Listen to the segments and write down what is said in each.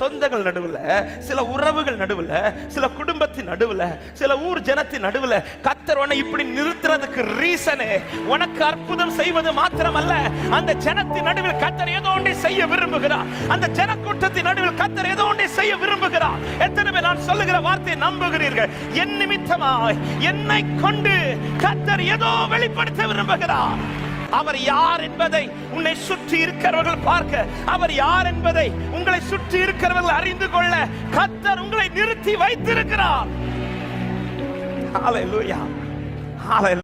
சொந்தங்கள் நடுவுல, சில உறவுகள் நடுவுல, சில குடும்பத்தின் நடுவுல, சில ஊர் ஜனத்தின் நடுவுல கர்த்தர் உன்னை இப்படி நிறுத்துறதுக்கு ரீசனே உனக்கு அற்புதம் செய்வது மாத்திரமல்ல, அந்த ஜனத்தின் நடுவில் கர்த்தர் ஏதோ ஒன்றை செய்ய விரும்புகிறார். அந்த ஜனக்கூட்டத்தின் நடுவில் கர்த்தர் ஏதோ ஒன்றை செய்ய விரும்புகிறார். எத்தனை பேர் நான் சொல்லுகிற வார்த்தையை நம்புகிறீர்கள்? என் நிமித்தமாய் என்னை கொண்டு கர்த்தர் ஏதோ வெளிப்படுத்த விரும்புகிறார். அவர் யார் என்பதை உன்னை சுற்றி இருக்கிறவர்கள் பார்க்க, அவர் யார் என்பதை உங்களை சுற்றி இருக்கிறவர்கள் அறிந்து கொள்ள கர்த்தர் உங்களை நிறுத்தி வைத்திருக்கிறார். ஹalleluya, ஹalleluya.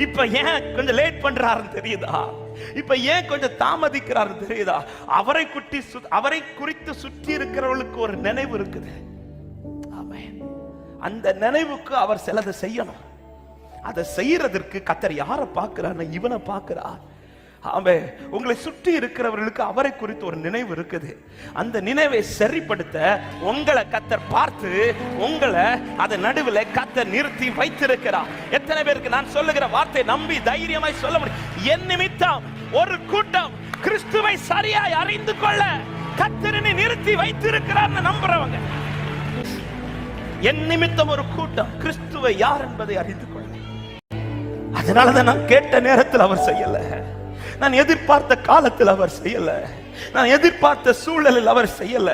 இப்ப ஏன் கொஞ்சம் லேட் பண்றாருன்னு தெரியுதா? இப்ப ஏன் கொஞ்சம் தாமதிக்கிறாரு தெரியுதா? அவரை குறித்து சுற்றி இருக்கிறவர்களுக்கு ஒரு நினைவு இருக்குது. ஆமென். அந்த நினைவுக்கு அவர் சிலதை செய்யணும். அதை செய்யறதற்கு கர்த்தர் யாரை பார்க்கிறார்? இவனை பார்க்கிறார். ஆமென். உங்களை சுற்றி இருக்கிறவர்களுக்கு அவரை குறித்து ஒரு நினைவு இருக்குது. அந்த நினைவை சரிப்படுத்த உங்களை கர்த்தர் பார்த்து உங்களை அத நடுவில் கர்த்தர் நிறுத்தி வைத்திருக்கிறார். எத்தனை பேருக்கு நான் சொல்லுகிற வார்த்தை நம்பி தைரியமாய் சொல்ல முடியும்? என் நிமித்தம் ஒரு கூட்டம் கிறிஸ்துவை சரியாய் அறிந்து கொள்ள கர்த்தரை நிறுத்தி வைத்திருக்கிறார் நம்புறவங்க. என் நிமித்தம் ஒரு கூட்டம் கிறிஸ்துவை யார் என்பதை அறிந்து கொள்ள. அதனாலதான் நான் கேட்ட நேரத்தில் அவர் செய்யல, நான் எதிர்பார்த்த காலத்தில் அவர் செய்யல, நான் எதிர்பார்த்த சூழலில் அவர் செய்யல.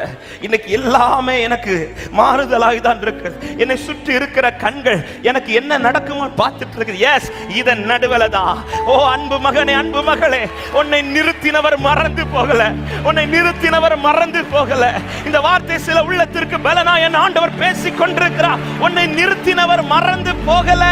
இன்னைக்கு எல்லாமே எனக்கு மாறுதலாக தான் இருக்கு. என்னை சுற்றி இருக்கிற கண்கள் எனக்கு என்ன நடக்குமோ பார்த்துட்டு இருக்கு. எஸ், இதன் நடுவுல தான். ஓ அன்பு மகனே, அன்பு மகளே, உன்னை நிறுத்தினவர் மறந்து போகல, உன்னை நிறுத்தினவர் மறந்து போகல. இந்த வார்த்தை சில உள்ளத்திற்கு பலனா என் ஆண்டவர் பேசிக் கொண்டிருக்கிறார். உன்னை நிறுத்தினவர் மறந்து போகல.